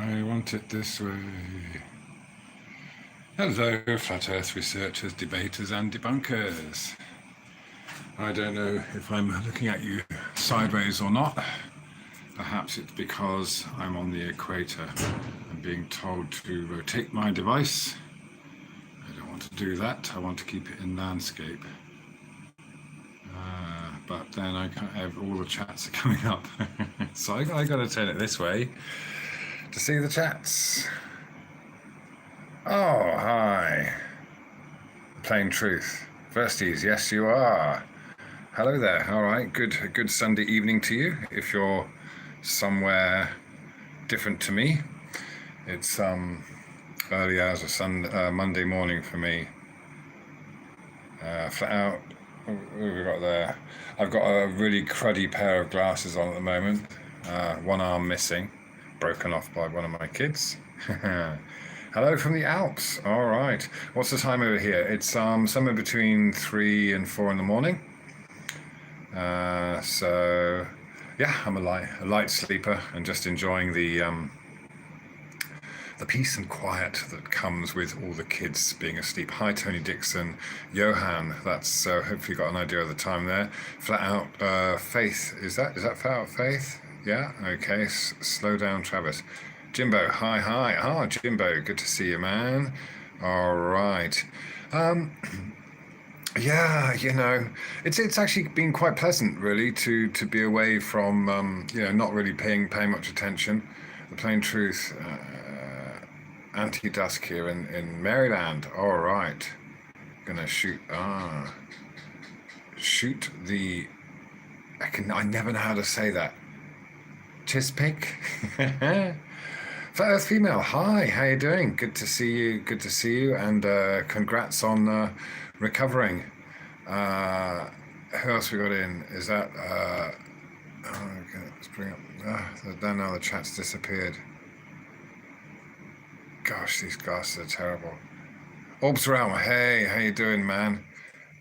I want it this way. Hello, flat earth researchers, debaters and debunkers. I don't know if I'm looking at you sideways or not. Perhaps it's because I'm on the equator and being told to rotate my device. I don't want to do that. I want to keep it in landscape. But then I can't have all the chats are coming up. So I got to turn it this way to see the chats. Oh, hi. Plain truth. Firsties, yes you are. Hello there. All right, good Sunday evening to you. If you're somewhere different to me, it's early hours of Monday morning for me. Flat out. What have we got there? I've got a really cruddy pair of glasses on at the moment. One arm missing, broken off by one of my kids. Hello from the Alps. All right. What's the time over here? It's somewhere between 3 and 4 in the morning. So yeah, I'm a light sleeper and just enjoying the peace and quiet that comes with all the kids being asleep. Hi, Tony Dixon, Johan. That's hopefully got an idea of the time there. Flat out Faith. Is that flat out Faith? Yeah. Okay. Slow down, Travis. Jimbo. Hi. Ah, Jimbo. Good to see you, man. All right. Yeah, it's actually been quite pleasant, really, to be away from not really paying much attention. The plain truth. Anti-dusk here in Maryland. All right, gonna shoot the. I never know how to say that. Chispig. Flat Earth Female. Hi, how you doing? Good to see you. And congrats on recovering. Who else we got in? Is that? Okay, let's bring up. Now the chat's disappeared. Gosh, these glasses are terrible. Orbs Realm, hey, how you doing, man?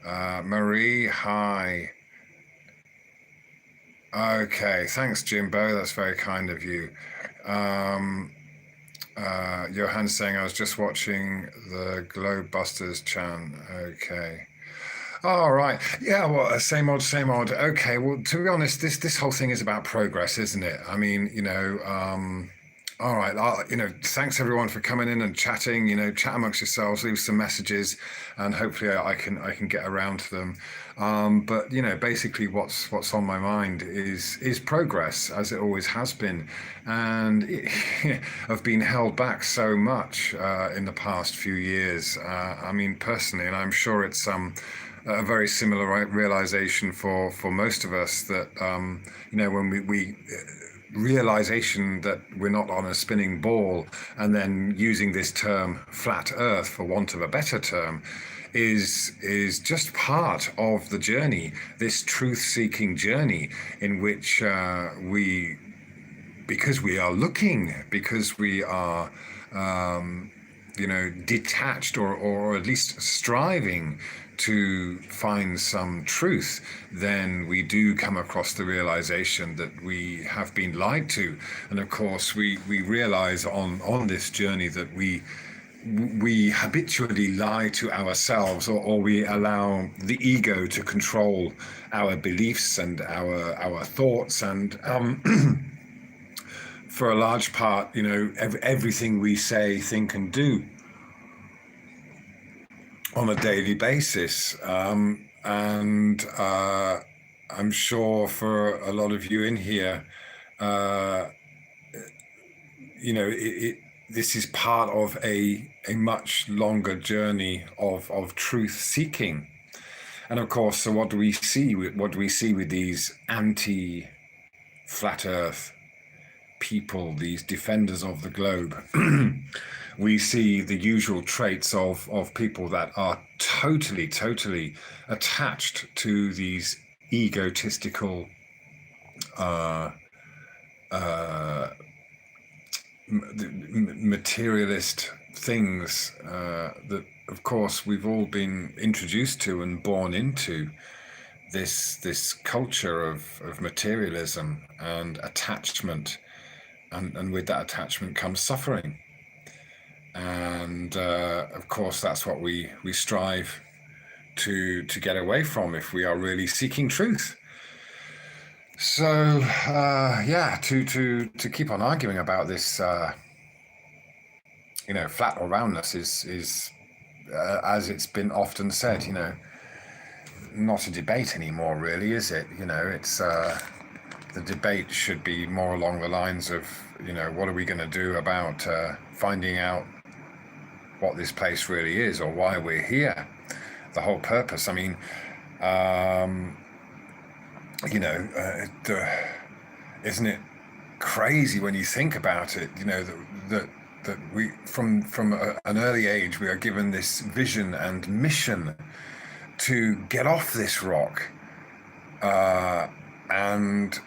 Marie, hi. Okay, thanks, Jimbo. That's very kind of you. Johan's saying I was just watching the Globebusters chant. Okay. All right. Yeah, well, same old. Okay, well, to be honest, this whole thing is about progress, isn't it? I mean, all right, thanks everyone for coming in and chatting. Chat amongst yourselves, leave some messages, and hopefully I can get around to them. But basically, what's on my mind is progress, as it always has been, and I've been held back so much in the past few years. I mean, personally, and I'm sure it's a very similar realization for most of us that when we realization that we're not on a spinning ball, and then using this term flat earth for want of a better term is just part of the journey, this truth-seeking journey in which because we are looking, because we are detached or at least striving to find some truth, then we do come across the realization that we have been lied to. And of course, we realize on this journey that we habitually lie to ourselves, or we allow the ego to control our beliefs and our thoughts. And for a large part, everything we say, think, and do on a daily basis, and I'm sure for a lot of you in here, this is part of a much longer journey of truth seeking. And of course, so what do we see with these anti-flat Earth people, these defenders of the globe? We see the usual traits of people that are totally attached to these egotistical materialist things that, of course, we've all been introduced to and born into. This culture of materialism and attachment and with that attachment comes suffering. And of course, that's what we strive to get away from if we are really seeking truth. So yeah, to keep on arguing about this, flat or roundness is as it's been often said, not a debate anymore, really, is it? It's the debate should be more along the lines of, what are we going to do about finding out what this place really is or why we're here, the whole purpose. I mean, isn't it crazy when you think about it? That we from an early age we are given this vision and mission to get off this rock, and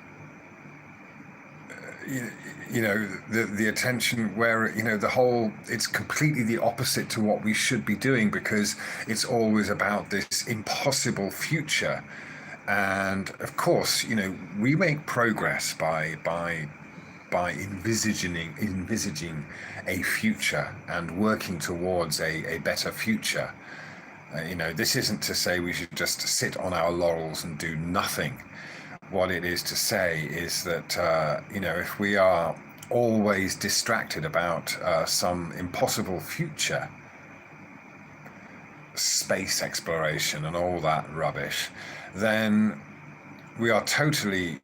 the attention where the whole, it's completely the opposite to what we should be doing, because it's always about this impossible future. And of course, we make progress by envisaging a future and working towards a better future. This isn't to say we should just sit on our laurels and do nothing. What it is to say is that, if we are always distracted about some impossible future, space exploration and all that rubbish, then we are totally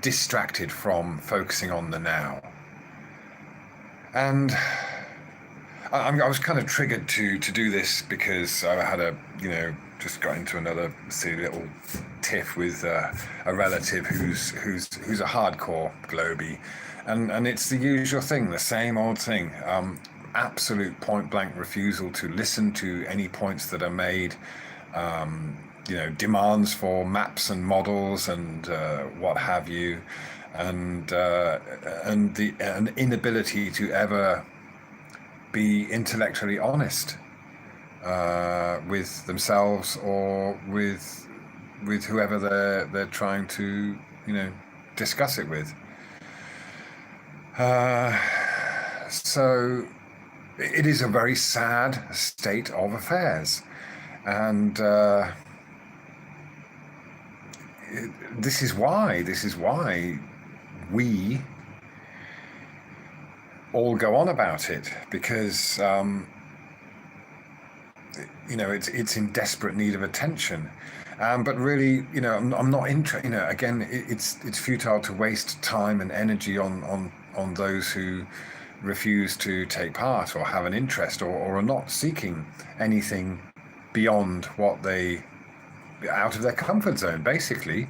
distracted from focusing on the now. And I was kind of triggered to do this because I had just got into another silly little tiff with a relative who's a hardcore globie, and it's the usual thing, the same old thing. Absolute point blank refusal to listen to any points that are made. Demands for maps and models and what have you, and an inability to ever be intellectually honest with themselves or with whoever they're trying to discuss it with. So it is a very sad state of affairs, and this is why we all go on about it, because it's in desperate need of attention. But really, I'm not interested. Again, it's futile to waste time and energy on those who refuse to take part or have an interest or are not seeking anything beyond what they, out of their comfort zone, basically.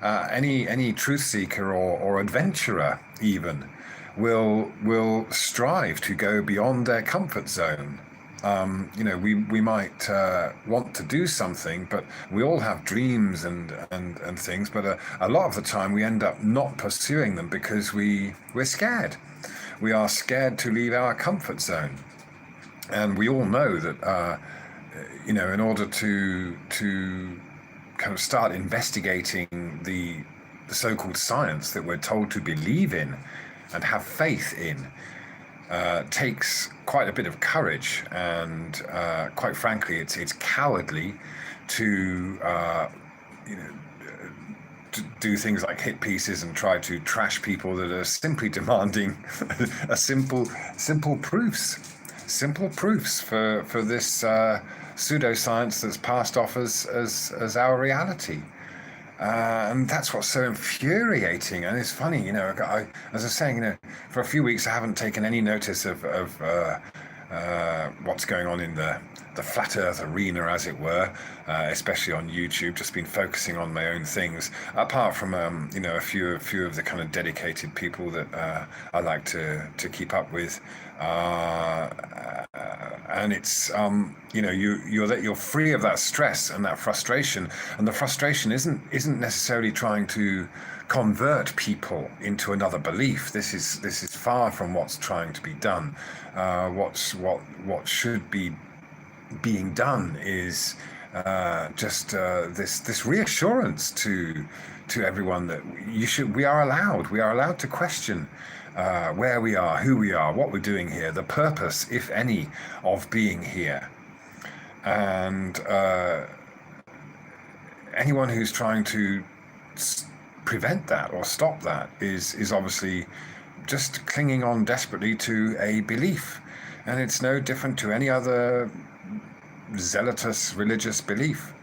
Any truth seeker or adventurer even will strive to go beyond their comfort zone. We might want to do something, but we all have dreams and things, but a lot of the time we end up not pursuing them because we're scared. We are scared to leave our comfort zone. And we all know that, in order to kind of start investigating the so-called science that we're told to believe in and have faith in, takes quite a bit of courage, and quite frankly, it's cowardly to to do things like hit pieces and try to trash people that are simply demanding a simple proofs for this pseudoscience that's passed off as our reality. And that's what's so infuriating. And it's funny, as I was saying, for a few weeks I haven't taken any notice of what's going on in the flat earth arena, as it were, especially on YouTube. Just been focusing on my own things, apart from a few of the kind of dedicated people that I like to keep up with. And it's you're free of that stress and that frustration, and the frustration isn't necessarily trying to convert people into another belief. This is far from what's trying to be done. What should be being done is just this reassurance to everyone that we are allowed to question where we are, who we are, what we're doing here, the purpose, if any, of being here. And anyone who's trying to prevent that or stop that is obviously just clinging on desperately to a belief. And it's no different to any other zealotous religious belief.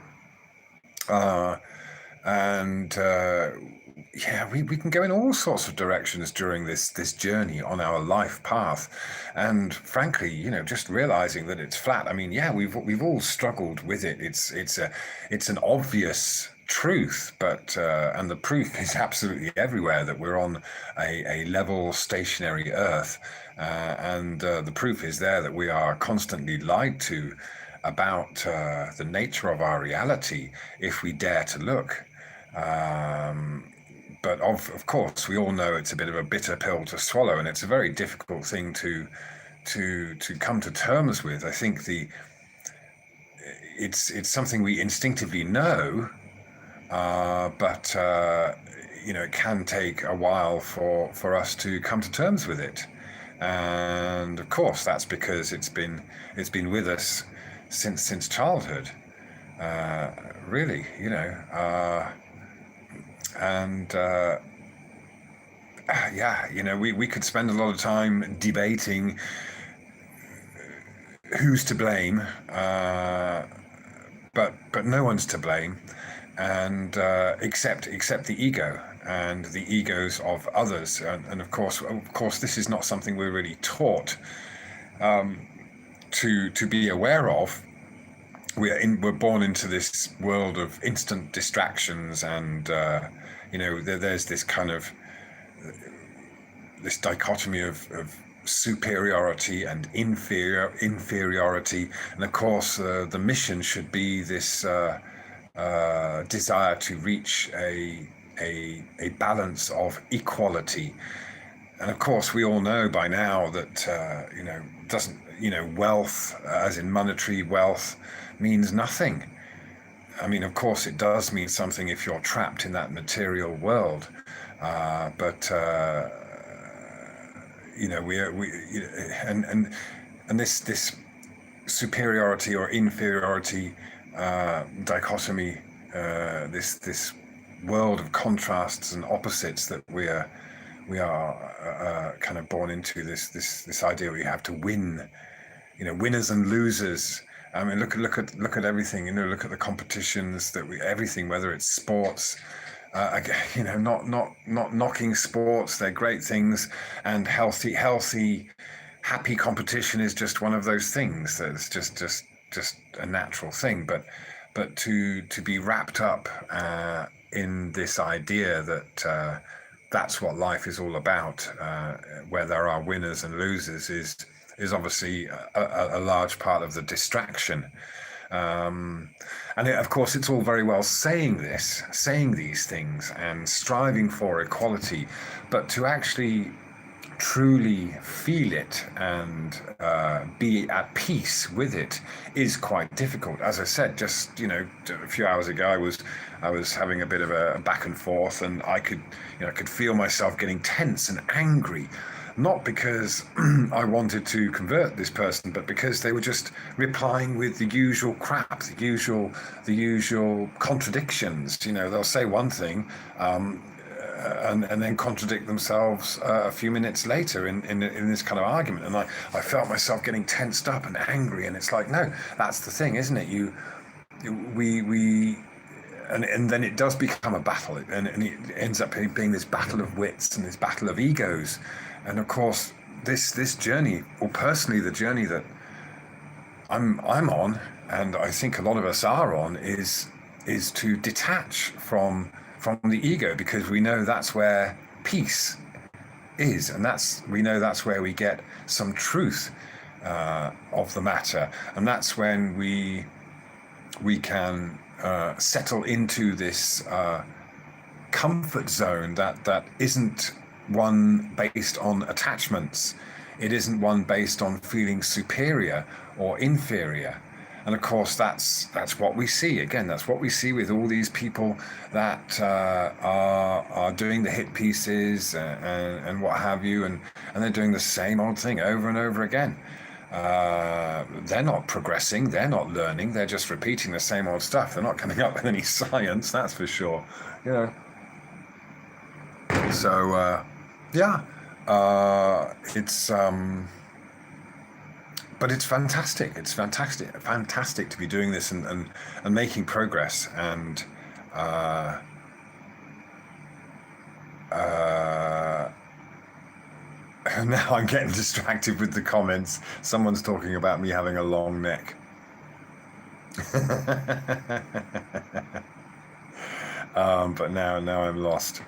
And yeah, we can go in all sorts of directions during this journey on our life path. And frankly, just realizing that it's flat. I mean, yeah, we've all struggled with it. It's an obvious truth, but and the proof is absolutely everywhere that we're on a level stationary Earth, and the proof is there that we are constantly lied to about the nature of our reality if we dare to look. But of course, we all know it's a bit of a bitter pill to swallow, and it's a very difficult thing to come to terms with. I think it's something we instinctively know, but it can take a while for us to come to terms with it. And of course, that's because it's been with us since childhood, really, and yeah, we could spend a lot of time debating who's to blame, but no one's to blame, and except the ego and the egos of others, and of course, this is not something we're really taught to be aware of. We're born into this world of instant distractions, and there's this kind of this dichotomy of superiority and inferiority, and of course the mission should be this desire to reach a balance of equality. And of course, we all know by now that wealth, as in monetary wealth, means nothing. I mean, of course, it does mean something if you're trapped in that material world, but this superiority or inferiority dichotomy, this world of contrasts and opposites that we are kind of born into, this idea we have to win, winners and losers. I mean, look at everything. Look at the competitions everything, whether it's sports. Not knocking sports. They're great things, and healthy, happy competition is just one of those things. That's just a natural thing. But to be wrapped up in this idea that that's what life is all about, where there are winners and losers, is obviously a large part of the distraction. And of course, it's all very well saying these things and striving for equality, but to actually truly feel it and be at peace with it is quite difficult. As I said, just a few hours ago, I was having a bit of a back and forth, and I could feel myself getting tense and angry. Not because I wanted to convert this person, but because they were just replying with the usual crap, the usual contradictions. They'll say one thing, and then contradict themselves a few minutes later in this kind of argument. And I felt myself getting tensed up and angry. And it's like, no, that's the thing, isn't it? And then it does become a battle, and it ends up being this battle of wits and this battle of egos. And of course, this journey, or personally the journey that I'm on, and I think a lot of us are on, is to detach from the ego, because we know that's where peace is, and we know that's where we get some truth of the matter, and that's when we can settle into this comfort zone that isn't one based on attachments. It isn't one based on feeling superior or inferior. And of course, that's what we see. Again, that's what we see with all these people that are doing the hit pieces and what have you, and they're doing the same old thing over and over again. They're not progressing. They're not learning. They're just repeating the same old stuff. They're not coming up with any science. That's for sure. You know. So yeah, it's. But it's fantastic. It's fantastic to be doing this and making progress. And now I'm getting distracted with the comments. Someone's talking about me having a long neck. But now I'm lost.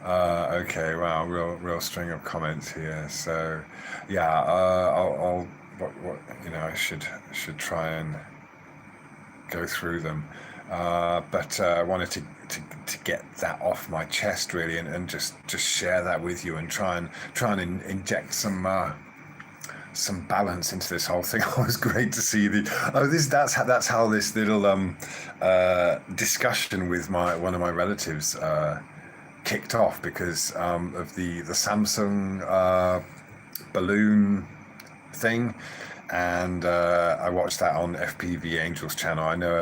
Okay, wow, real string of comments here. So, yeah, I'll what I should try and go through them. But I wanted to get that off my chest really, and just share that with you and try and inject some balance into this whole thing. Oh, it was great to see that's how this little discussion with one of my relatives kicked off, because of the Samsung balloon thing. And I watched that on FPV Angel's channel. I know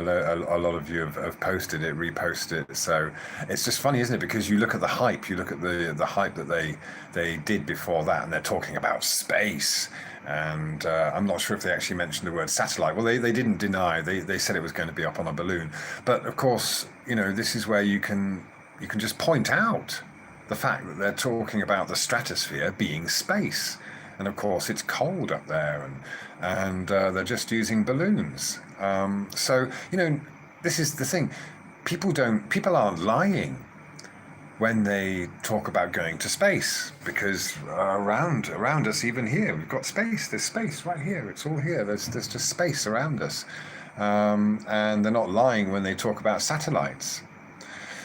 a lot of you have posted it, reposted it. So it's just funny, isn't it? Because you look at the hype, you look at the hype that they did before that, and they're talking about space. And I'm not sure if they actually mentioned the word satellite. Well, they didn't deny. They said it was going to be up on a balloon. But of course, this is where you can just point out the fact that they're talking about the stratosphere being space. And of course, it's cold up there, and they're just using balloons. So this is the thing: people aren't lying when they talk about going to space, because around us, even here, we've got space. There's space right here. It's all here. There's just space around us, and they're not lying when they talk about satellites.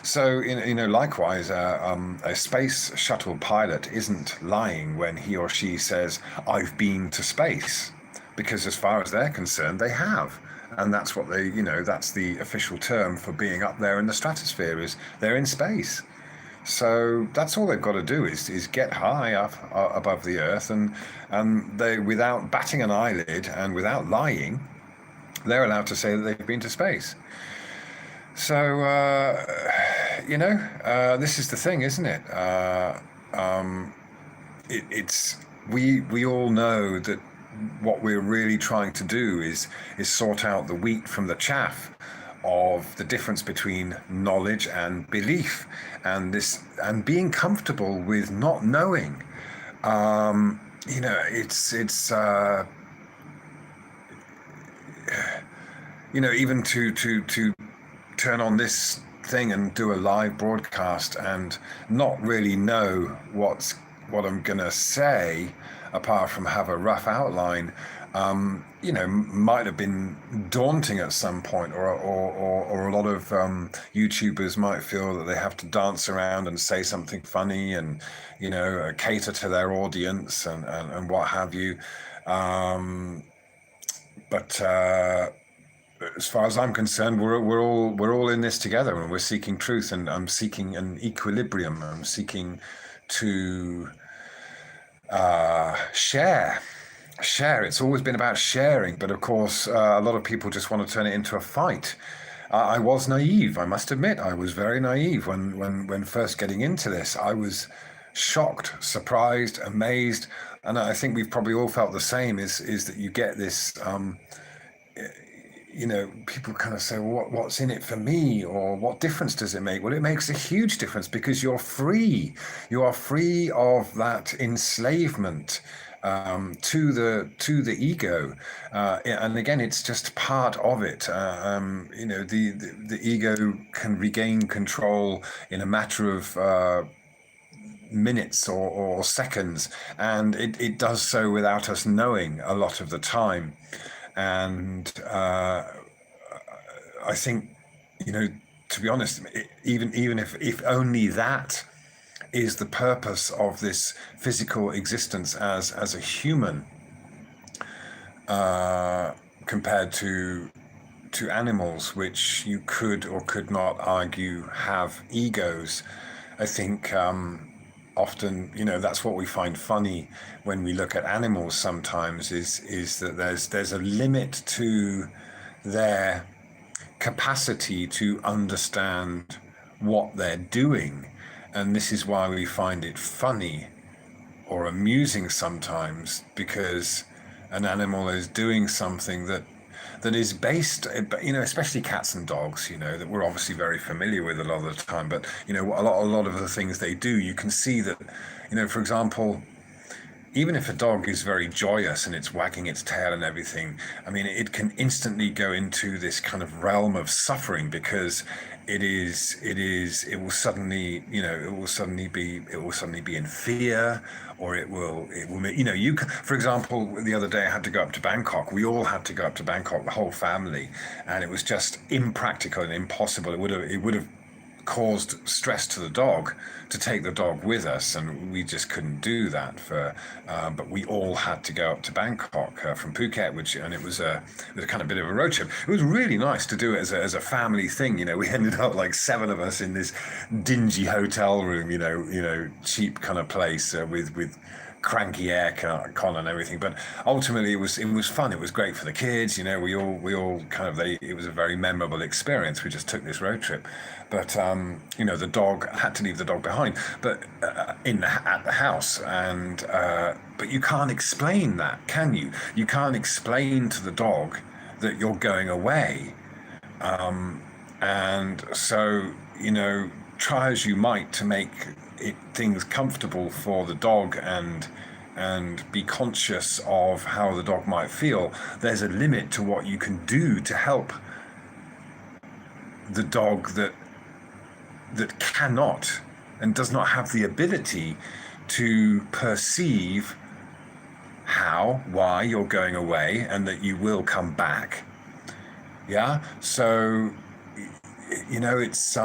So, likewise, a space shuttle pilot isn't lying when he or she says, "I've been to space," because as far as they're concerned, they have. And that's what that's the official term for being up there in the stratosphere, is they're in space. So that's all they've got to do is get high up above the Earth, and they, without batting an eyelid and without lying, they're allowed to say that they've been to space. So, this is the thing, isn't it? We all know that what we're really trying to do is sort out the wheat from the chaff of the difference between knowledge and belief, and being comfortable with not knowing. Even to turn on this thing and do a live broadcast and not really know what I'm gonna say, apart from have a rough outline, might have been daunting at some point, or a lot of YouTubers might feel that they have to dance around and say something funny and cater to their audience and what have you. But as far as I'm concerned, we're all in this together, and we're seeking truth, and I'm seeking an equilibrium. I'm seeking to share. It's always been about sharing, but of course, a lot of people just want to turn it into a fight. I was naive. I must admit, I was very naive when first getting into this. I was shocked, surprised, amazed, and I think we've probably all felt the same. Is that you get this. People kind of say, well, what's in it for me, or what difference does it make? Well, it makes a huge difference, because you're free. You are free of that enslavement to the ego, and again, it's just part of it. The ego can regain control in a matter of minutes or seconds, and it does so without us knowing a lot of the time. And I think, to be honest, even if only that is the purpose of this physical existence as a human, compared to to animals, which you could or could not argue have egos. I think often, that's what we find funny when we look at animals sometimes is that there's a limit to their capacity to understand what they're doing. And this is why we find it funny or amusing sometimes, because an animal is doing something that is based, especially cats and dogs, that we're obviously very familiar with a lot of the time. But a lot of the things they do, you can see that, for example, even if a dog is very joyous and it's wagging its tail and everything, I mean, it can instantly go into this kind of realm of suffering, because it will suddenly, it will suddenly be in fear, or it will, for example, the other day I had to go up to Bangkok. We all had to go up to Bangkok, the whole family, and it was just impractical and impossible. It would have caused stress to the dog to take the dog with us, and we just couldn't do that but we all had to go up to Bangkok from Phuket, and it was a kind of bit of a road trip. It was really nice to do it as a family thing. We ended up like 7 of us in this dingy hotel room, cheap kind of place with cranky aircon and everything, but ultimately it was fun. It was great for the kids. We all kind of it was a very memorable experience. We just took this road trip, but the dog had to leave the dog behind, but at the house, and but you can't explain that, can you? You can't explain to the dog that you're going away, and so try as you might to make things comfortable for the dog and be conscious of how the dog might feel. There's a limit to what you can do to help the dog that cannot and does not have the ability to perceive why you're going away and that you will come back. Yeah. So it's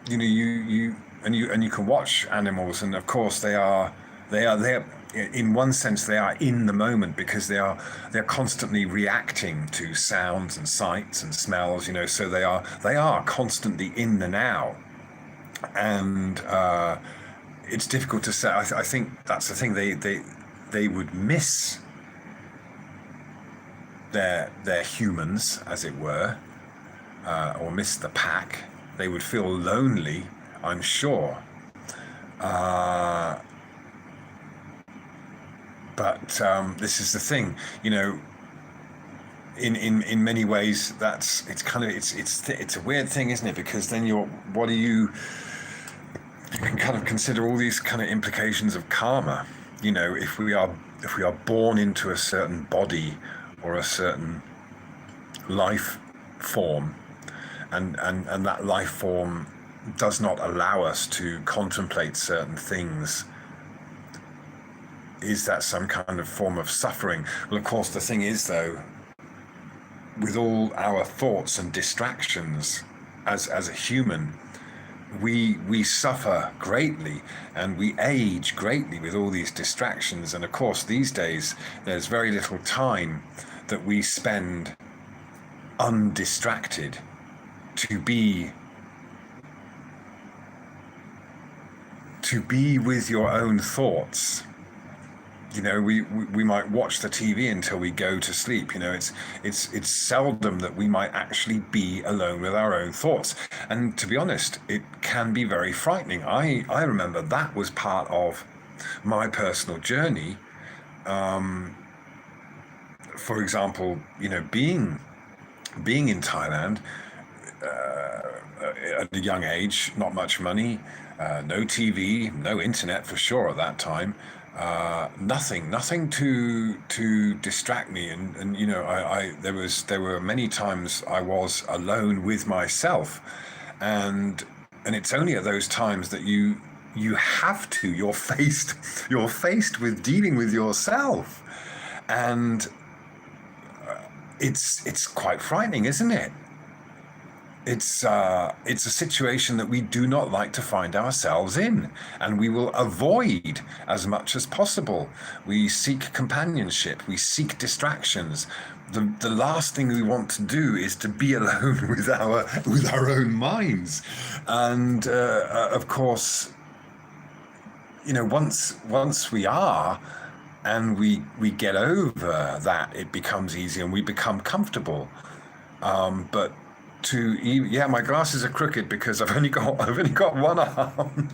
you can watch animals, and of course they're in one sense they are in the moment, because they're constantly reacting to sounds and sights and smells, so they are constantly in the now, and it's difficult to say. I think that's the thing, they would miss their humans, as it were, or miss the pack. They would feel lonely, I'm sure. But this is the thing, in many ways, it's a weird thing, isn't it? Because then you can kind of consider all these kind of implications of karma. If we are born into a certain body or a certain life form, and that life form does not allow us to contemplate certain things, is that some kind of form of suffering? Well, of course, the thing is, though, with all our thoughts and distractions as a human, we suffer greatly, and we age greatly with all these distractions. And of course, these days, there's very little time that we spend undistracted to be with your own thoughts. We might watch the TV until we go to sleep. It's seldom that we might actually be alone with our own thoughts. And to be honest, it can be very frightening. I remember that was part of my personal journey. For example, being in Thailand at a young age, not much money, no TV, no internet for sure at that time. Nothing to distract me, and there were many times I was alone with myself, and it's only at those times that you're faced with dealing with yourself, and it's quite frightening, isn't it? it's a situation that we do not like to find ourselves in, and we will avoid as much as possible. We seek companionship, we seek distractions. The last thing we want to do is to be alone with our own minds, and of course, once we are, and we get over that, it becomes easy and we become comfortable. But yeah, my glasses are crooked because I've only got one arm.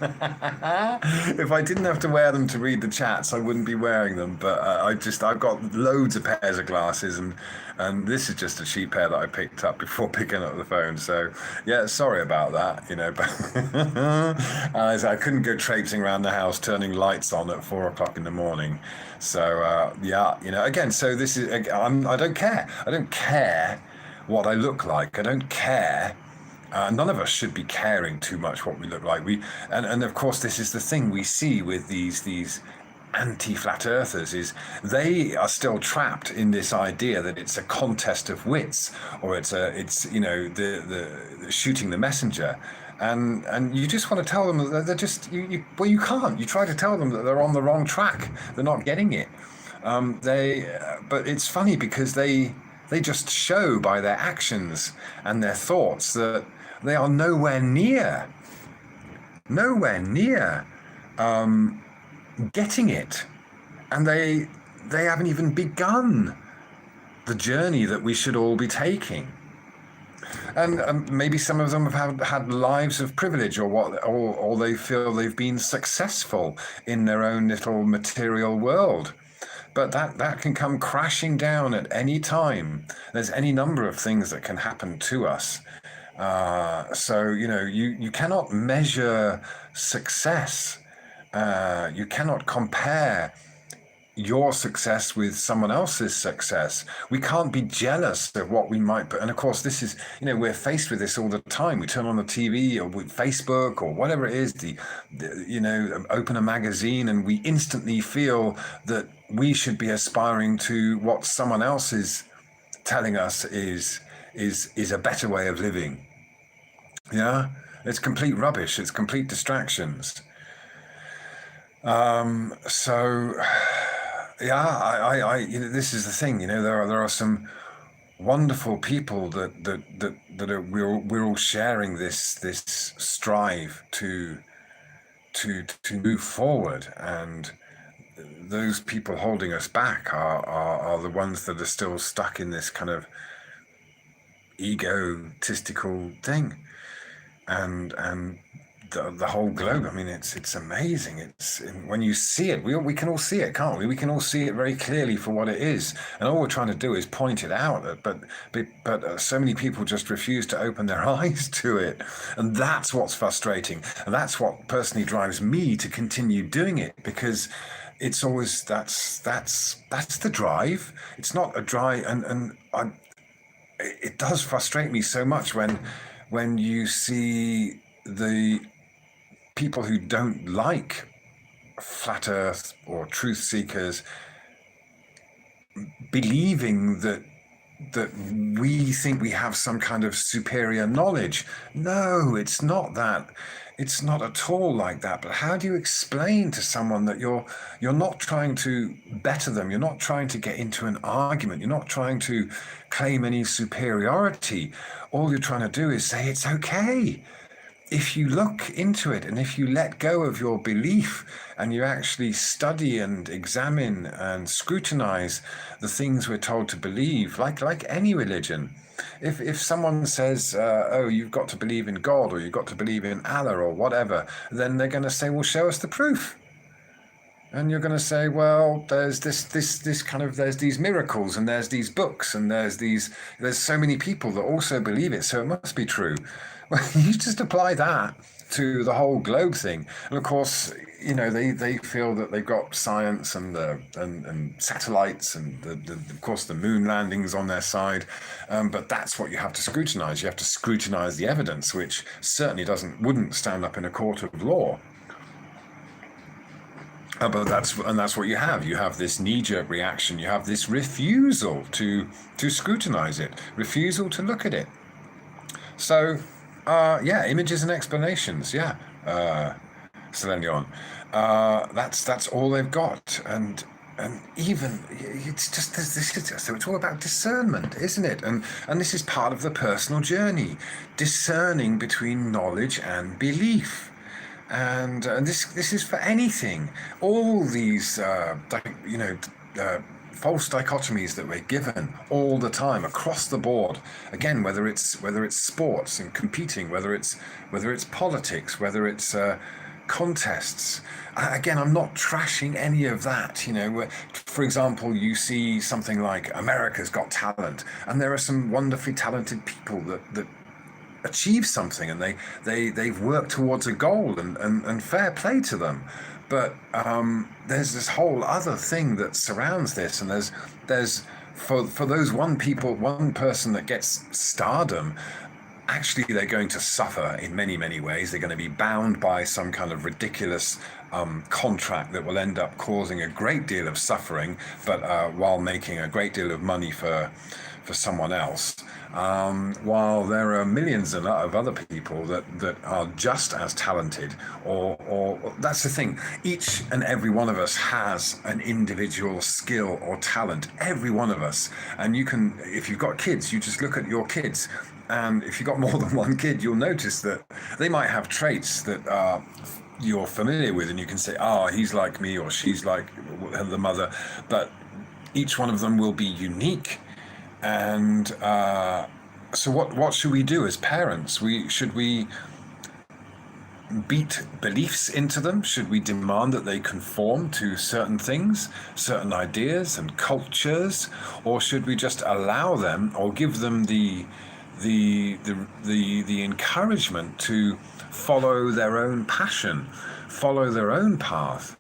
If I didn't have to wear them to read the chats, I wouldn't be wearing them. But I've got loads of pairs of glasses, and this is just a cheap pair that I picked up before picking up the phone. So yeah, sorry about that. But I couldn't go traipsing around the house turning lights on at 4 o'clock in the morning. So yeah, again. So this is I don't care. I don't care what I look like. I don't care. None of us should be caring too much what we look like. And of course, this is the thing we see with these anti-flat earthers, is they are still trapped in this idea that it's a contest of wits, or it's the shooting the messenger. And you just want to tell them that they're just you can't. You try to tell them that they're on the wrong track. They're not getting it. But it's funny because they just show by their actions and their thoughts that they are nowhere near getting it, and they haven't even begun the journey that we should all be taking. And maybe some of them have had lives of privilege, or they feel they've been successful in their own little material world. But that can come crashing down at any time. There's any number of things that can happen to us. So you cannot measure success. You cannot compare your success with someone else's success. We can't be jealous of what we might. And of course, this is, we're faced with this all the time. We turn on the TV or with Facebook or whatever it is, open a magazine, and we instantly feel that we should be aspiring to what someone else is telling us is a better way of living. Yeah, it's complete rubbish. It's complete distractions. So yeah, this is the thing. There are some wonderful people that are we're all sharing this strive to move forward, and those people holding us back are the ones that are still stuck in this kind of egotistical thing, and the whole globe. I mean, it's amazing. It's when you see it, we can all see it, can't we? We can all see it very clearly for what it is, and all we're trying to do is point it out. But so many people just refuse to open their eyes to it, and that's what's frustrating, and that's what personally drives me to continue doing it, because it's always that's the drive. It's not a drive, and it does frustrate me so much when you see the people who don't like flat earth or truth seekers believing that we think we have some kind of superior knowledge. No, it's not that. It's not at all like that. But how do you explain to someone that you're not trying to better them? You're not trying to get into an argument. You're not trying to claim any superiority. All you're trying to do is say it's okay. If you look into it, and if you let go of your belief, and you actually study and examine and scrutinize the things we're told to believe, like any religion, if someone says, oh, you've got to believe in God, or you've got to believe in Allah, or whatever, then they're going to say, well, show us the proof. And you're going to say, well, there's there's these miracles, and there's these books, and there's so many people that also believe it, so it must be true. Well, you just apply that to the whole globe thing, and of course, they feel that they've got science and satellites, and of course the moon landings on their side, but that's what you have to scrutinize. You have to scrutinize the evidence, which certainly wouldn't stand up in a court of law. But that's what you have. You have this knee-jerk reaction. You have this refusal to scrutinize it, refusal to look at it. So, yeah, images and explanations. Yeah, Selenion. That's all they've got, and even it's just this is so it's all about discernment, isn't it? And this is part of the personal journey, discerning between knowledge and belief. And this is for anything. All these false dichotomies that we're given all the time across the board. Again, whether it's sports and competing, whether it's politics, whether it's contests. Again, I'm not trashing any of that. For example, you see something like America's Got Talent, and there are some wonderfully talented people that achieve something, and they've worked towards a goal, and fair play to them. But there's this whole other thing that surrounds this, and there's for those one person that gets stardom. Actually, they're going to suffer in many, many ways. They're going to be bound by some kind of ridiculous contract that will end up causing a great deal of suffering, but while making a great deal of money for someone else. While there are millions of other people that are just as talented, or that's the thing. Each and every one of us has an individual skill or talent. Every one of us, and you can, if you've got kids, you just look at your kids. And if you've got more than one kid, you'll notice that they might have traits that you're familiar with, and you can say, he's like me, or she's like the mother. But each one of them will be unique. And so what should we do as parents? Should we beat beliefs into them? Should we demand that they conform to certain things, certain ideas and cultures? Or should we just allow them, or give them the encouragement to follow their own passion, follow their own path?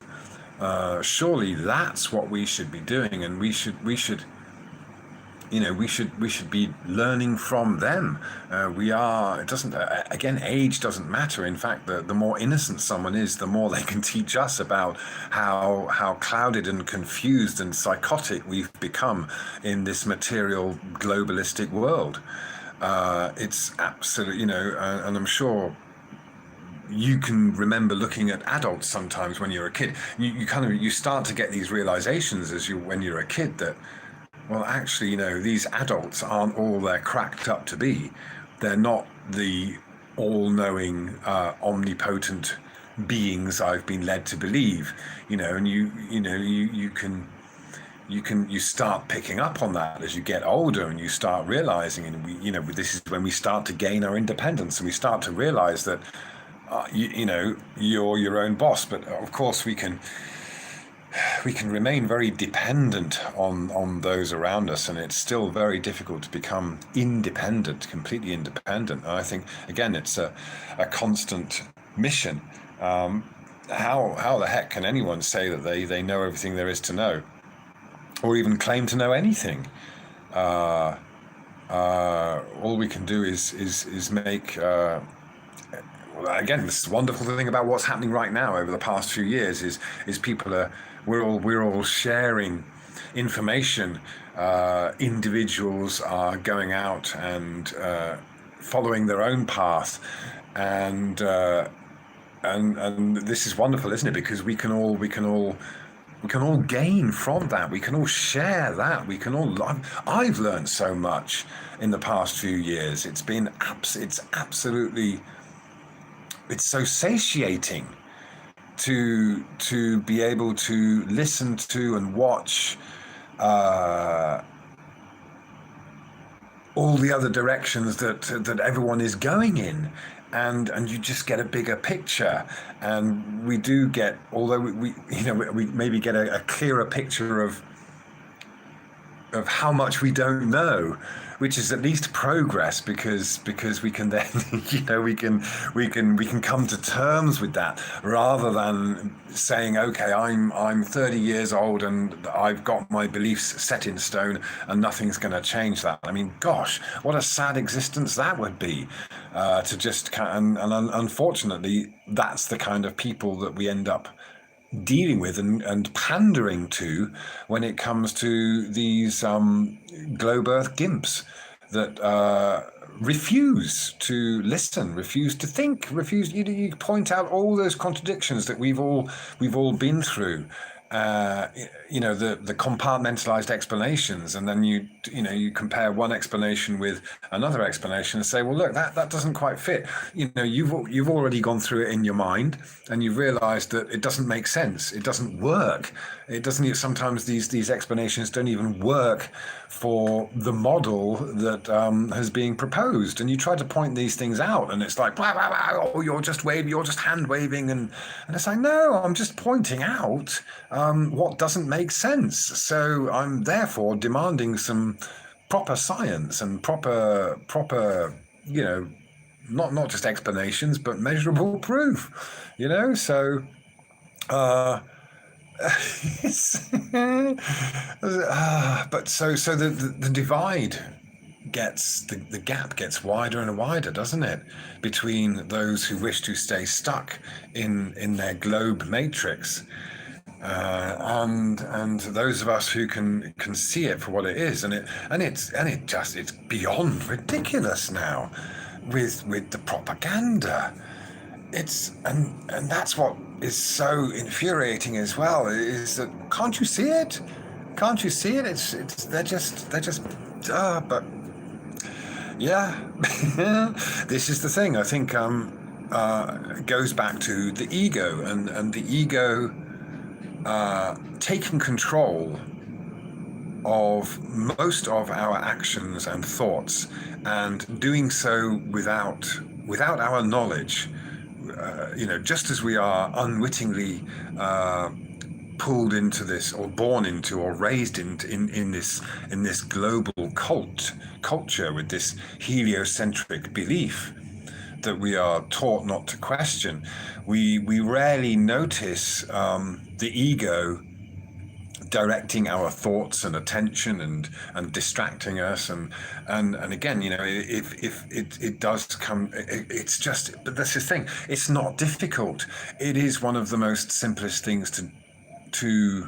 Surely that's what we should be doing, and we should be learning from them. It doesn't, again, age doesn't matter. In fact, the more innocent someone is, the more they can teach us about how clouded and confused and psychotic we've become in this material globalistic world. It's absolutely, and I'm sure you can remember looking at adults sometimes when you're a kid. You start to get these realizations when you're a kid that, well, actually, these adults aren't all they're cracked up to be. They're not the all-knowing, omnipotent beings I've been led to believe. And you start picking up on that as you get older, and you start realizing, and this is when we start to gain our independence, and we start to realize that you're your own boss. But of course we can remain very dependent on those around us, and it's still very difficult to become independent, completely independent. And I think, again, it's a constant mission. How the heck can anyone say that they know everything there is to know, or even claim to know anything? All we can do is make. Again, this wonderful thing about what's happening right now over the past few years is we're all sharing information. Individuals are going out and following their own path, and this is wonderful, isn't it? Because we can all gain from that. We can all share that. I've learned so much in the past few years. It's absolutely. It's so satiating to be able to listen to and watch all the other directions that everyone is going in, and you just get a bigger picture. And we do get, although we maybe get a clearer picture of how much we don't know, which is at least progress, because we can then we can come to terms with that, rather than saying, okay, I'm 30 years old and I've got my beliefs set in stone and nothing's going to change that. I mean, gosh, what a sad existence that would be, to just and unfortunately that's the kind of people that we end up dealing with and pandering to when it comes to these globe Earth gimps that refuse to listen, refuse to think, refuse. You point out all those contradictions that we've all been through. Uh, the compartmentalized explanations, and then you compare one explanation with another explanation and say, well, look, that doesn't quite fit. You've already gone through it in your mind, and you've realized that it doesn't make sense. It doesn't work. It doesn't. Sometimes these explanations don't even work for the model that has being proposed. And you try to point these things out, and it's like, blah, blah, blah, oh, you're just waving, you're just hand waving, and it's like, no, I'm just pointing out what doesn't make sense. So I'm therefore demanding some proper science and proper, not just explanations, but measurable proof. So but so the divide the gap gets wider and wider, doesn't it, between those who wish to stay stuck in their globe matrix, and those of us who can see it for what it is, it's beyond ridiculous now with the propaganda. And that's what is so infuriating as well, is that can't you see it? Can't you see it? They're just but yeah. This is the thing. I think it goes back to the ego, and the ego taking control of most of our actions and thoughts, and doing so without our knowledge. Just as we are unwittingly pulled into this, or born into, or raised in this global culture with this heliocentric belief that we are taught not to question, we rarely notice the ego directing our thoughts and attention and distracting us, and again, if it does come, it's just, but that's the thing, it's not difficult. It is one of the most simplest things to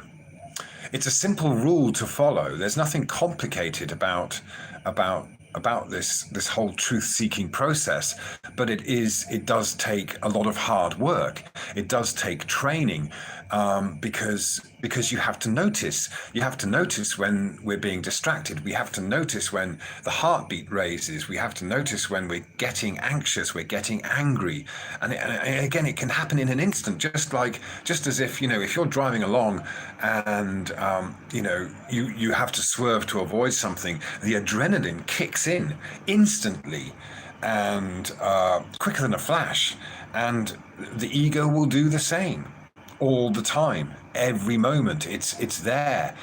it's a simple rule to follow. There's nothing complicated about this whole truth-seeking process, but it does take a lot of hard work. It does take training, because you have to notice. You have to notice when we're being distracted. We have to notice when the heartbeat raises. We have to notice when we're getting anxious, we're getting angry, and again, it can happen in an instant. Just as if if you're driving along and you have to swerve to avoid something, the adrenaline kicks in instantly and quicker than a flash, and the ego will do the same all the time, every moment. It's there,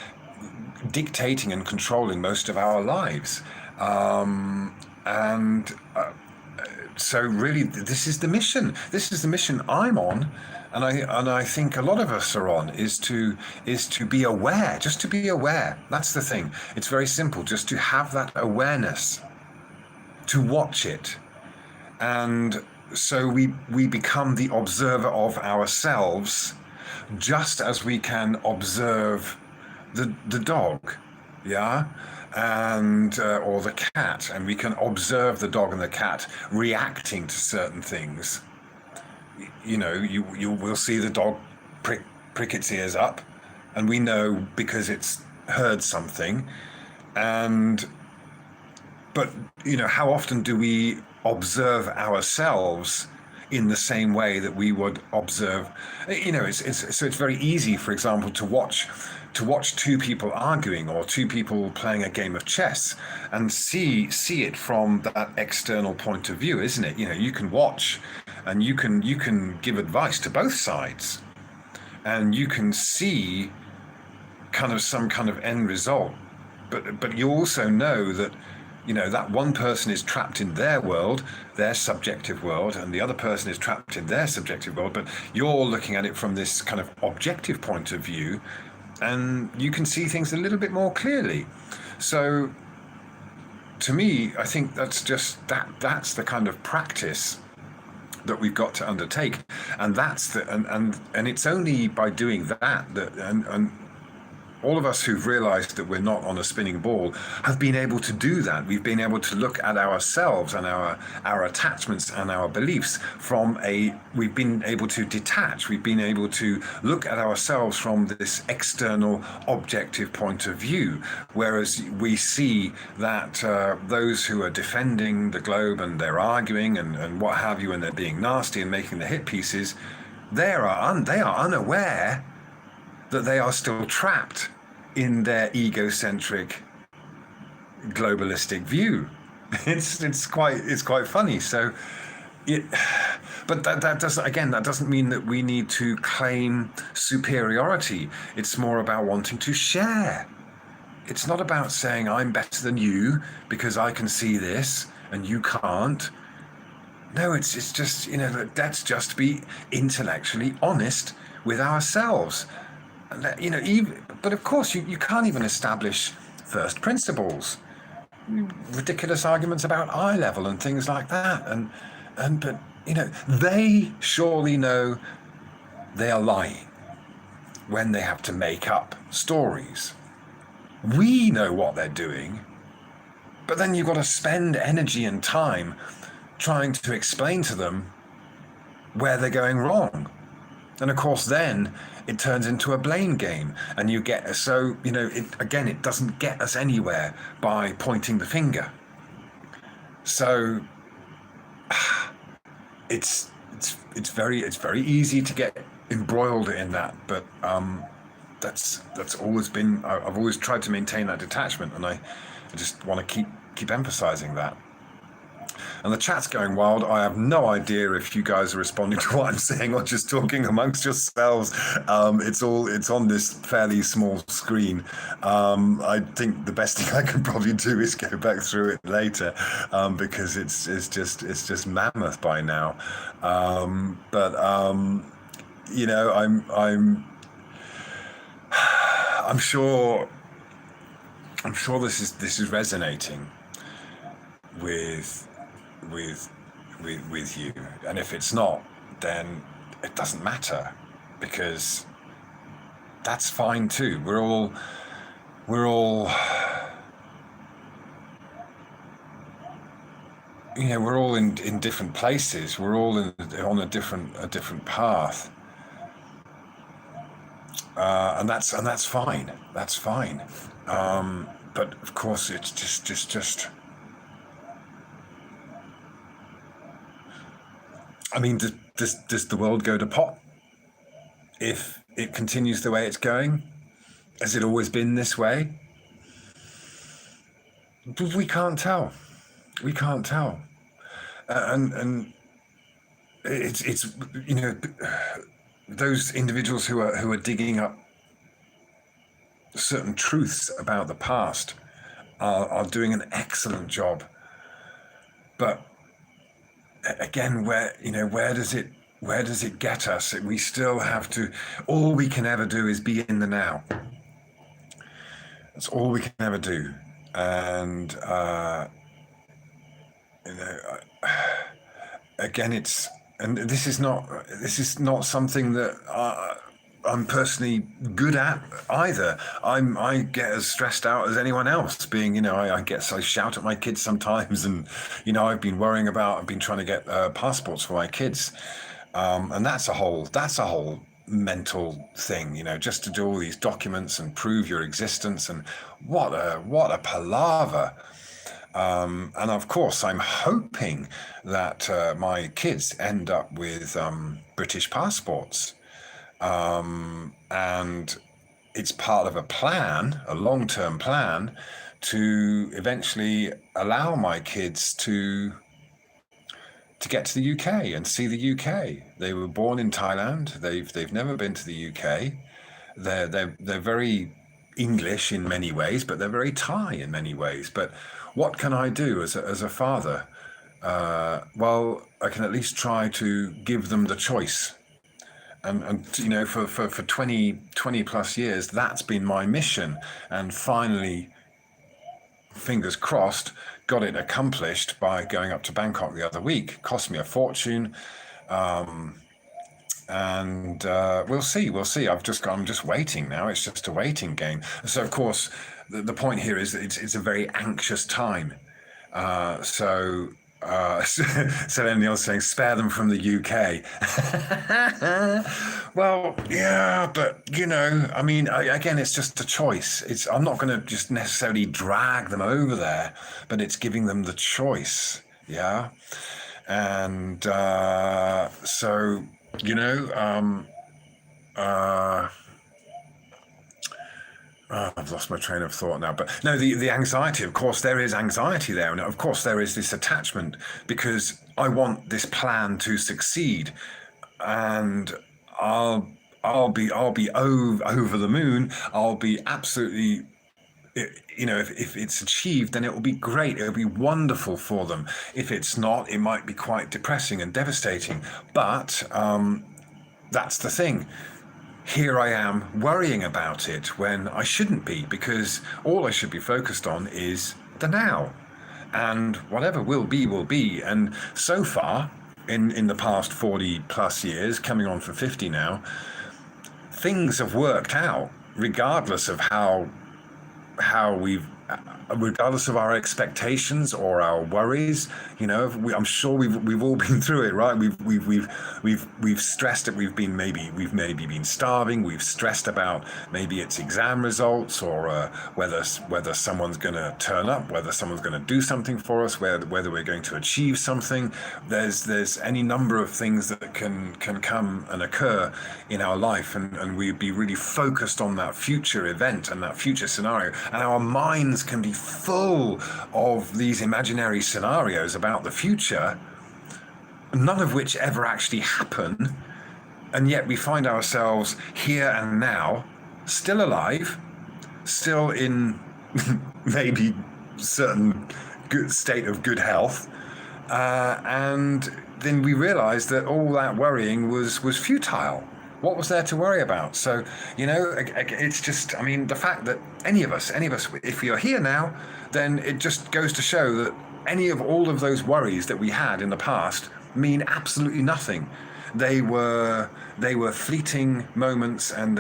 dictating and controlling most of our lives, and so really, this is the mission. This is the mission I'm on, and I think a lot of us are on, is to be aware, just to be aware. That's the thing. It's very simple, just to have that awareness, to watch it, and so we become the observer of ourselves, just as we can observe the dog, yeah, and or the cat, and we can observe the dog and the cat reacting to certain things. You will see the dog prick its ears up, and we know because it's heard something. But how often do we observe ourselves in the same way that we would observe? It's very easy, for example, to watch two people arguing, or two people playing a game of chess, and see it from that external point of view, isn't it? You can watch, and you can give advice to both sides, and you can see some kind of end result, but you also know that that one person is trapped in their world, their subjective world, and the other person is trapped in their subjective world, but you're looking at it from this kind of objective point of view, and you can see things a little bit more clearly. So to me, I think that's the kind of practice that we've got to undertake, and that's and it's only by doing that all of us who've realized that we're not on a spinning ball have been able to do that. We've been able to look at ourselves and our attachments and our beliefs we've been able to detach. We've been able to look at ourselves from this external objective point of view. Whereas we see that those who are defending the globe and they're arguing and what have you, and they're being nasty and making the hit pieces, they are unaware that they are still trapped in their egocentric globalistic view. It's quite funny. So but that doesn't mean that we need to claim superiority. It's more about wanting to share. It's not about saying I'm better than you because I can see this and you can't. No, it's just, let's just be intellectually honest with ourselves. But of course, you can't even establish first principles. Ridiculous arguments about eye level and things like that. But they surely know they are lying when they have to make up stories. We know what they're doing, but then you've got to spend energy and time trying to explain to them where they're going wrong. And of course, then it turns into a blame game, and it doesn't get us anywhere by pointing the finger. So it's very easy to get embroiled in that, but that's always been. I've always tried to maintain that detachment, and I just want to keep emphasizing that. And the chat's going wild. I have no idea if you guys are responding to what I'm saying or just talking amongst yourselves. It's on this fairly small screen. I think the best thing I can probably do is go back through it later, because it's just mammoth by now. I'm sure this is resonating with you, and if it's not, then it doesn't matter, because that's fine too. We're all in different places. We're all on a different path, and that's fine. That's fine. But of course, it's just. I mean, does the world go to pot if it continues the way it's going? Has it always been this way? We can't tell. We can't tell. And it's those individuals who are digging up certain truths about the past are doing an excellent job. But again, where does it get us? We still have to. All we can ever do is be in the now. That's all we can ever do, and again, this is not something that I'm personally good at either. I get as stressed out as anyone else. Being, I shout at my kids sometimes, and I've been trying to get passports for my kids, and that's a whole mental thing. Just to do all these documents and prove your existence, and what a palaver. And of course, I'm hoping that my kids end up with British passports. And it's part of a long-term plan, to eventually allow my kids to get to the UK and see the UK. They were born in Thailand. They've never been to the UK. They're very English in many ways, but they're very Thai in many ways. But what can I do as a father? Well, I can at least try to give them the choice. And for 20 plus years, that's been my mission. And finally, fingers crossed, got it accomplished by going up to Bangkok the other week. Cost me a fortune. And we'll see. I'm just waiting now. It's just a waiting game. So of course, the point here is that it's a very anxious time. So Celine Neal's saying, spare them from the UK. Well, yeah, but I mean, again, it's just a choice. I'm not going to just necessarily drag them over there, but it's giving them the choice. Yeah. And so, you know, uh, I've lost my train of thought now. But no, the anxiety, of course, there is anxiety there. And of course, there is this attachment because I want this plan to succeed. And I'll I'll be over the moon. I'll be absolutely, if it's achieved, then it will be great. It'll be wonderful for them. If it's not, it might be quite depressing and devastating. But that's the thing. Here I am worrying about it when I shouldn't be, because all I should be focused on is the now. And whatever will be, will be. And so far, in the past 40 plus years, coming on for 50 now, things have worked out regardless of how we've regardless of our expectations or our worries. I'm sure we've all been through it, right? We've stressed it. We've maybe been starving. We've stressed about maybe it's exam results, or whether someone's going to turn up, whether someone's going to do something for us, whether we're going to achieve something. There's any number of things that can come and occur in our life, and we'd be really focused on that future event and that future scenario, and our minds can be full of these imaginary scenarios about the future, none of which ever actually happen, and yet we find ourselves here and now, still alive, still in maybe certain good state of good health, and then we realize that all that worrying was futile. What was there to worry about? So, it's just, I mean, the fact that any of us, if we are here now, then it just goes to show that any of all of those worries that we had in the past mean absolutely nothing. They were fleeting moments, and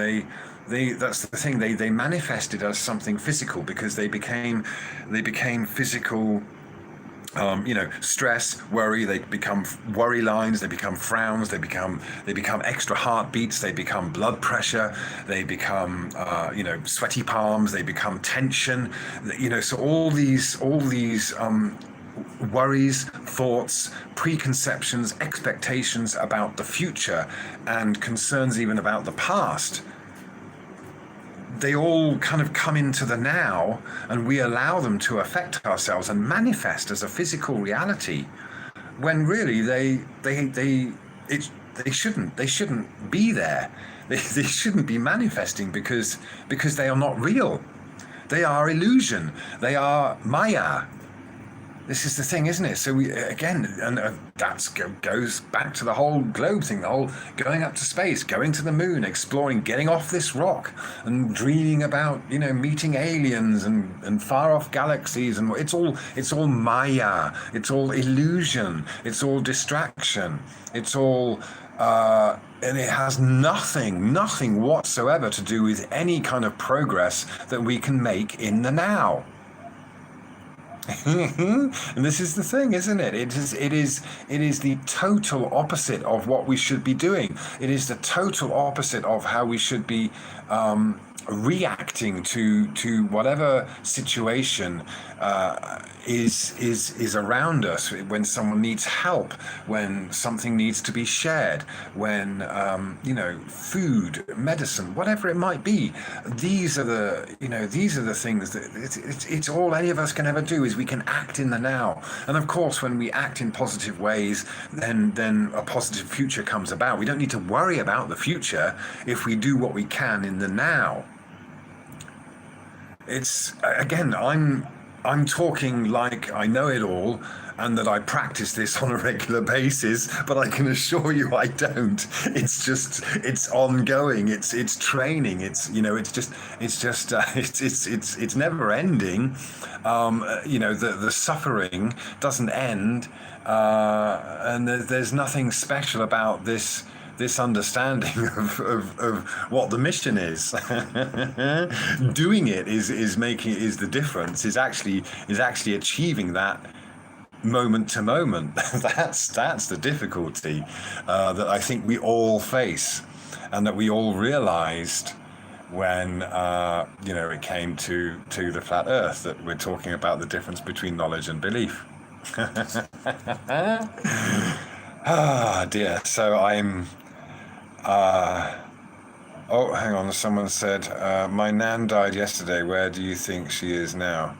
that's the thing, they manifested as something physical because they became physical. Stress, worry, they become worry lines, they become frowns, they become extra heartbeats, they become blood pressure, they become sweaty palms, they become tension. So all these worries, thoughts, preconceptions, expectations about the future, and concerns even about the past, they all kind of come into the now, and we allow them to affect ourselves and manifest as a physical reality, when really they shouldn't be there. They shouldn't be manifesting because they are not real. They are illusion. They are Maya. This is the thing, isn't it? So that goes back to the whole globe thing, the whole going up to space, going to the moon, exploring, getting off this rock, and dreaming about meeting aliens and far off galaxies, and it's all Maya, it's all illusion, it's all distraction, it's all and it has nothing whatsoever to do with any kind of progress that we can make in the now. And this is the thing, isn't it? It is the total opposite of what we should be doing. It is the total opposite of how we should be reacting to whatever situation is around us. When someone needs help, when something needs to be shared, when food, medicine, whatever it might be. These are the things that it's all any of us can ever do, is we can act in the now. And of course, when we act in positive ways, then a positive future comes about. We don't need to worry about the future if we do what we can in the now. It's, again, I'm talking like I know it all and that I practice this on a regular basis, but I can assure you I don't. It's ongoing. It's training. It's never ending. The suffering doesn't end, and there's nothing special about this this understanding of what the mission is. Doing it is the difference. Is actually achieving that moment to moment. That's the difficulty that I think we all face, and that we all realized when it came to the flat Earth, that we're talking about the difference between knowledge and belief. Ah, dear. So I'm. Oh, hang on. Someone said my nan died yesterday. Where do you think she is now?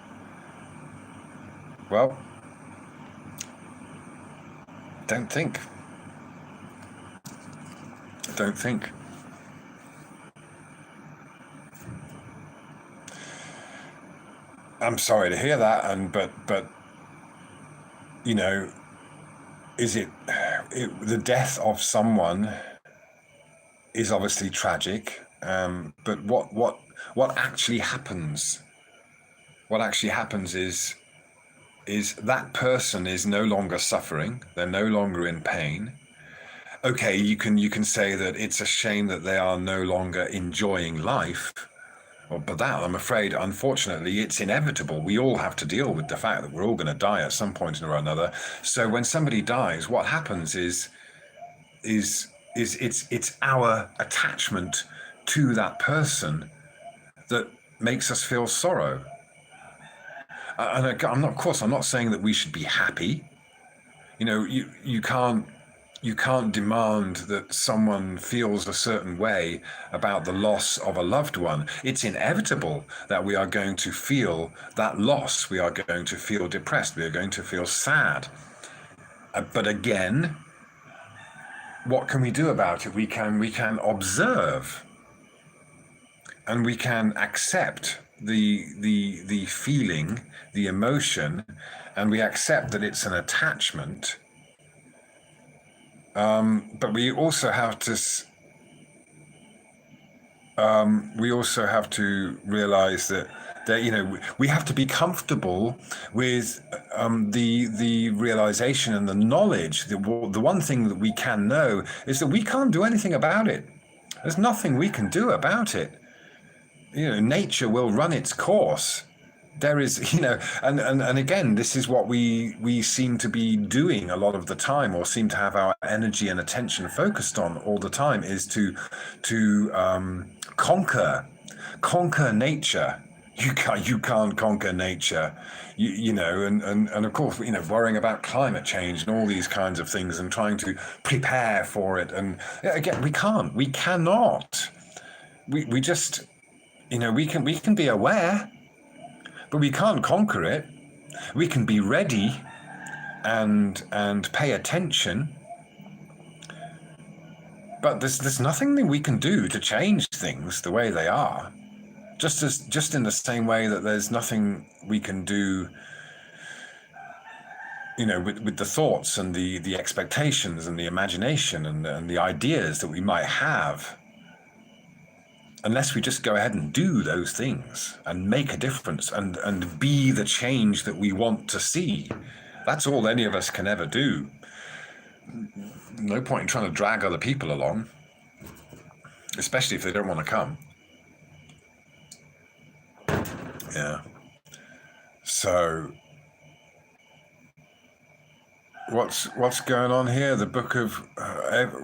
Well, don't think. Don't think. I'm sorry to hear that, but you know, is it the death of someone is obviously tragic, but what actually happens? What actually happens is that person is no longer suffering. They're no longer in pain. Okay, you can say that it's a shame that they are no longer enjoying life. Well, but that, I'm afraid, unfortunately, it's inevitable. We all have to deal with the fact that we're all going to die at some point or another. So when somebody dies, what happens is it's our attachment to that person that makes us feel sorrow. And of course, I'm not saying that we should be happy. You can't demand that someone feels a certain way about the loss of a loved one. It's inevitable that we are going to feel that loss. We are going to feel depressed. We are going to feel sad. But again, what can we do about it? We can observe, and we can accept the feeling, the emotion, and we accept that it's an attachment. But we also have to realize that we have to be comfortable with the realization and the knowledge. The one thing that we can know is that we can't do anything about it. There's nothing we can do about it. Nature will run its course. There is, and again, this is what we seem to be doing a lot of the time, or seem to have our energy and attention focused on all the time, is to conquer nature. You can't conquer nature, and of course, worrying about climate change and all these kinds of things, and trying to prepare for it. And again, we cannot. We just, we can be aware, but we can't conquer it. We can be ready and pay attention, but there's nothing that we can do to change things the way they are. Just in the same way that there's nothing we can do, with the thoughts and the expectations and the imagination and the ideas that we might have, unless we just go ahead and do those things and make a difference and be the change that we want to see. That's all any of us can ever do. No point in trying to drag other people along, especially if they don't want to come. Yeah. So what's going on here? The book of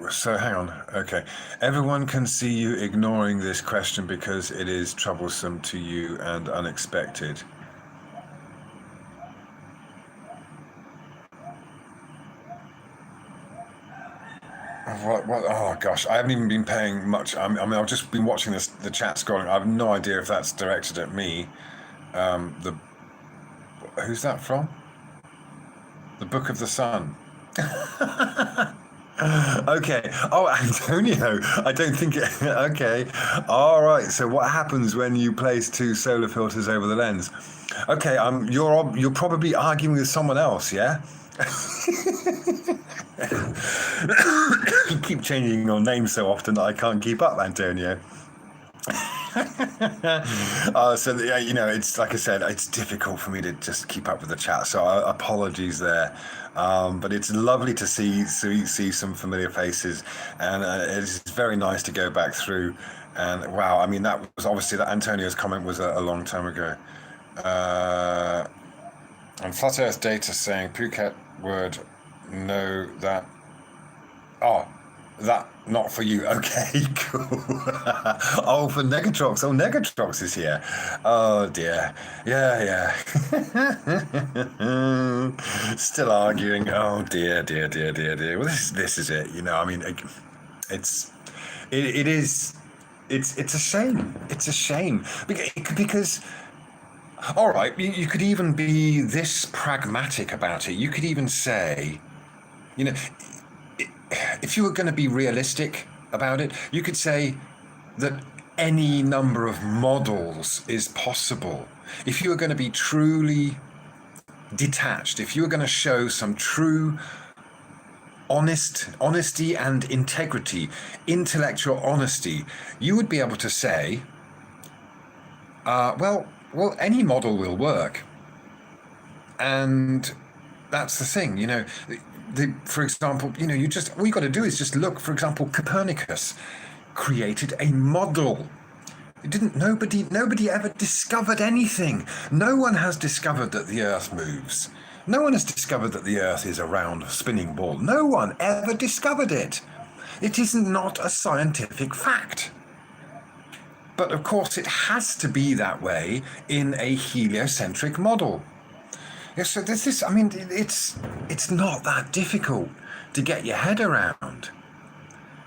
so hang on. Okay, everyone can see you ignoring this question because it is troublesome to you and unexpected. What? Oh gosh, I haven't even been paying much. I've just been watching the chat scrolling. I have no idea if that's directed at me. Who's that from? The Book of the Sun. Okay. Oh, Antonio. I don't think it. Okay. All right. So what happens when you place two solar filters over the lens? Okay. You're probably arguing with someone else. Yeah. You keep changing your name so often that I can't keep up, Antonio. So yeah, it's like I said, it's difficult for me to just keep up with the chat. So apologies there, but it's lovely to see some familiar faces, and it's very nice to go back through. And wow, I mean that was obviously that Antonio's comment was a long time ago. Uh, and Flat Earth Data saying Phuket would know that. Oh, that not for you. Okay, cool. Oh, for Negatrox. Oh, Negatrox is here. Oh dear. Yeah, yeah. Still arguing. Oh dear, dear, dear, dear, dear. Well, this is it. I mean, it's it is. It's a shame. It's a shame because all right, you could even be this pragmatic about it. You could even say, you know, if you were going to be realistic about it, you could say that any number of models is possible. If you were going to be truly detached, if you were going to show some true honesty and integrity, intellectual honesty, you would be able to say, well, any model will work. And that's the thing, for example, all you got to do is just look. For example, Copernicus created a model. It didn't. Nobody ever discovered anything. No one has discovered that the Earth moves. No one has discovered that the Earth is a round spinning ball. No one ever discovered it. It is not a scientific fact. But of course, it has to be that way in a heliocentric model. So it's not that difficult to get your head around.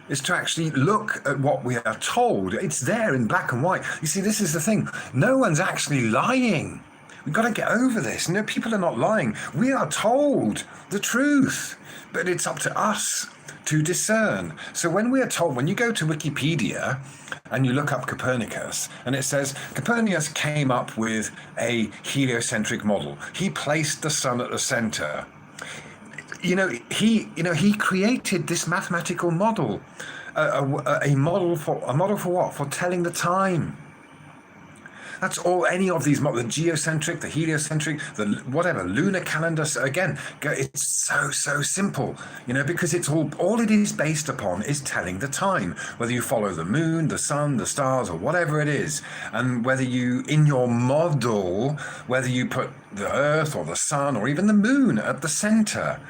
It's to actually look at what we are told. It's there in black and white. You see, this is the thing. No one's actually lying. We've got to get over this. No, people are not lying. We are told the truth, but it's up to us to discern. So when we are told, when you go to Wikipedia and you look up Copernicus, and it says Copernicus came up with a heliocentric model. He placed the sun at the center. He created this mathematical model, a model for what? For telling the time. That's all any of these models, the geocentric, the heliocentric, the whatever, lunar calendar. So again, it's so simple, because it's all it is based upon is telling the time, whether you follow the moon, the sun, the stars, or whatever it is. And whether you, in your model, whether you put the earth or the sun or even the moon at the center.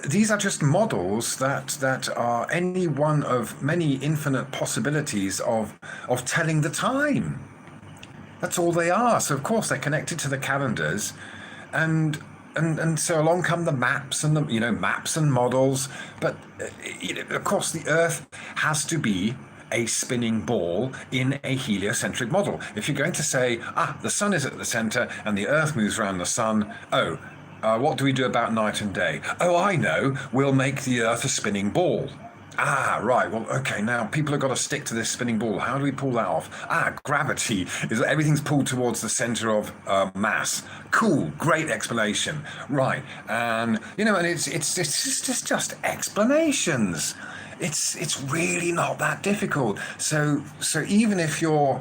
These are just models that are any one of many infinite possibilities of telling the time. That's all they are. So of course they're connected to the calendars, and so along come the maps and the maps and models. But of course the Earth has to be a spinning ball in a heliocentric model. If you're going to say the sun is at the center and the Earth moves around the sun, what do we do about night and day? Oh, I know. We'll make the Earth a spinning ball. Right. Well, okay, now people have got to stick to this spinning ball. How do we pull that off? Gravity. Everything's pulled towards the center of mass. Cool. Great explanation. Right. And, and it's just explanations. It's really not that difficult. So even if you're,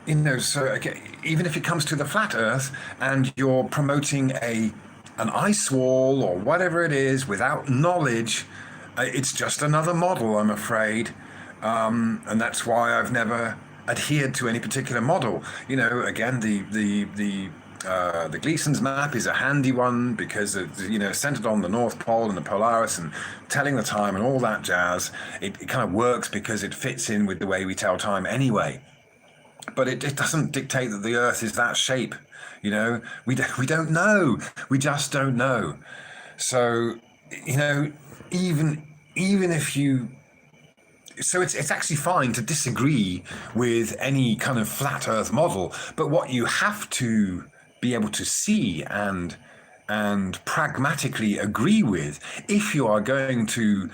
even if it comes to the flat Earth and you're promoting an ice wall or whatever it is without knowledge, it's just another model, I'm afraid. And that's why I've never adhered to any particular model. Again, the Gleason's map is a handy one because it's centered on the North Pole and the Polaris and telling the time and all that jazz. It kind of works because it fits in with the way we tell time anyway. But it doesn't dictate that the Earth is that shape. We don't know. We just don't know. So, even if you, so it's actually fine to disagree with any kind of flat Earth model, but what you have to be able to see and pragmatically agree with, if you are going to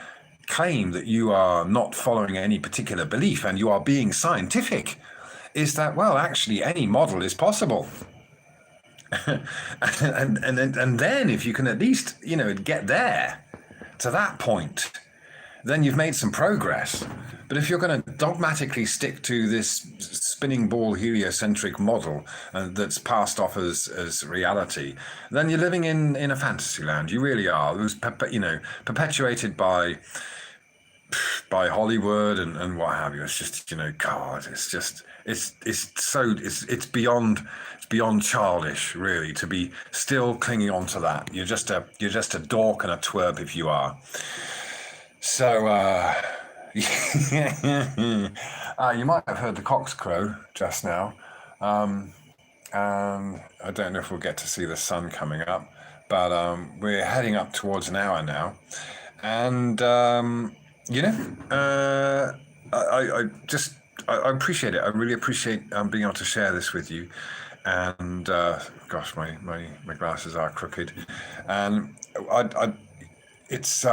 claim that you are not following any particular belief and you are being scientific, is that, well, actually any model is possible. and then if you can at least get there to that point, then you've made some progress. But if you're going to dogmatically stick to this spinning ball heliocentric model that's passed off as reality, then you're living in a fantasy land. You really are. It was perpetuated by Hollywood and what have you. It's just, God, it's beyond childish, really, to be still clinging on to that. You're just a dork and a twerp if you are. So you might have heard the cocks crow just now, and I don't know if we'll get to see the sun coming up, but we're heading up towards an hour now, and I appreciate it. I really appreciate being able to share this with you. And gosh, my glasses are crooked, and it's.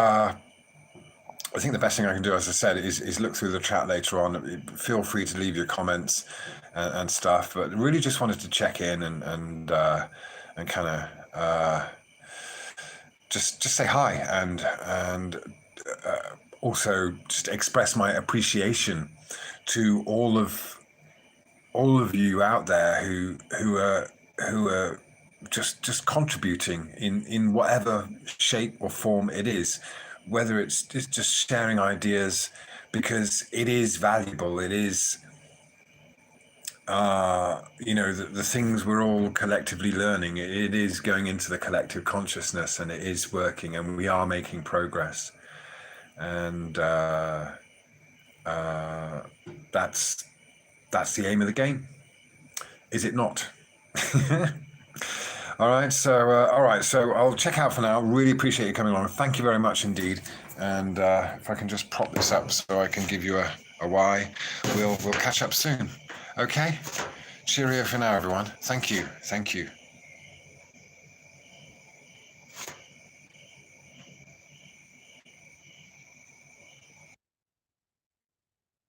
I think the best thing I can do, as I said, is look through the chat later on. Feel free to leave your comments and stuff. But really, just wanted to check in and kind of just say hi and also just express my appreciation to all of you out there who are just contributing in whatever shape or form it is, whether it's just sharing ideas, because it is valuable. It is the things we're all collectively learning. It is going into the collective consciousness, and it is working, and we are making progress. And that's the aim of the game, is it not? All right, so I'll check out for now. Really appreciate you coming along. Thank you very much indeed. And if I can just prop this up so I can give you a why, we'll catch up soon. Okay, cheerio for now, everyone. Thank you.